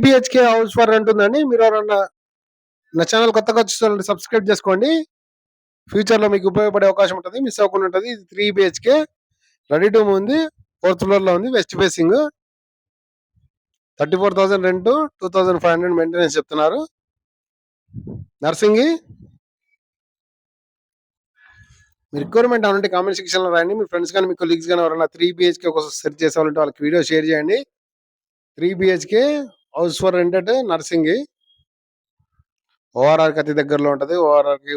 BHK house for rent ఉందండి. మీరు ఎవరన్నా నా ఛానల్ కొత్తగా వచ్చేసారంటే సబ్స్క్రైబ్ చేసుకోండి. ఫ్యూచర్లో మీకు ఉపయోగపడే అవకాశం ఉంటుంది, మిస్ అవ్వకుండా ఉంటుంది. ఇది 3 బిహెచ్కే రెడీ టు మూవ్ ఉంది. 4th ఫ్లోర్లో ఉంది, వెస్ట్ ఫేసింగ్. 34,000 రెంట్, 2,500 మెయింటెనెన్స్ చెప్తున్నారు. నర్సింగి. మీ రిక్వైర్మెంట్ అవునంటే కామెంట్ సెక్షన్లో రాయండి. మీ ఫ్రెండ్స్ కానీ మీ కొలీగ్స్ కానీ ఎవరైనా 3 బిహెచ్కే కోసం సెర్చ్ చేసేవాళ్ళంటే వాళ్ళకి వీడియో షేర్ చేయండి. 3 BHK house for rented Narsingi. ఓఆర్ఆర్కి అతి దగ్గరలో ఉంటుంది. ఓఆర్ఆర్కి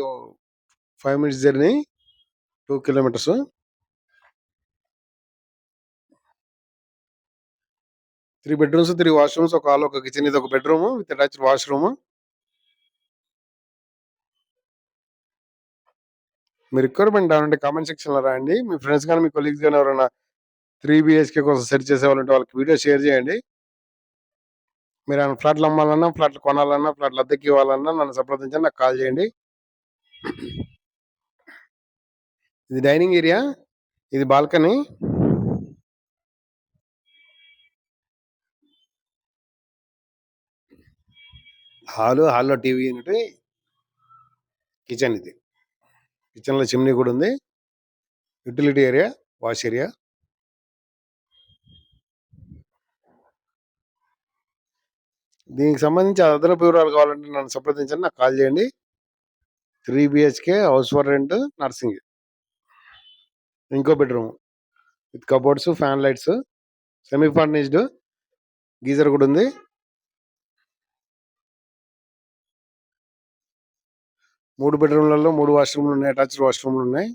5 minutes journey, 2 kilometers. 3 bedrooms, 3 washrooms, ఒక హాల్, ఒక కిచెన్. ఇది ఒక బెడ్రూమ్ విత్ అటాచ్డ్ వాష్రూమ్. మీ రిక్వైర్మెంట్ అంటే కామెంట్ సెక్షన్లో రాయండి. మీ ఫ్రెండ్స్ కానీ మీ కొలీగ్స్ కానీ ఎవరైనా 3 బిహెచ్కే కోసం సెర్చ్ చేసేవాళ్ళంటే వాళ్ళకి వీడియో షేర్ చేయండి. మీరు ఏమైనా ఫ్లాట్లు అమ్మాలన్నా, ఫ్లాట్లు కొనాలన్నా, ఫ్లాట్లు అద్దెకి ఇవ్వాలన్నా నన్ను సంప్రదించండి, నాకు కాల్ చేయండి. ఇది డైనింగ్ ఏరియా, ఇది బాల్కనీ. హాల్లో టీవీ యూనిట్, కిచెన్. ఇది కిచెన్లో చిమ్నీ కూడా ఉంది. Utility area, wash area. దీనికి సంబంధించి అదనపు వివరాలు కావాలంటే నన్ను సంప్రదించండి, నాకు కాల్ చేయండి. 3 BHK house for rent Narsingi. ఇంకో bedroom with cupboards, fan lights, semi furnished, geyser కూడా ఉంది. 3 బెడ్రూమ్లలో 3 వాష్రూమ్లు ఉన్నాయి, అటాచ్డ్ వాష్రూమ్లు ఉన్నాయి.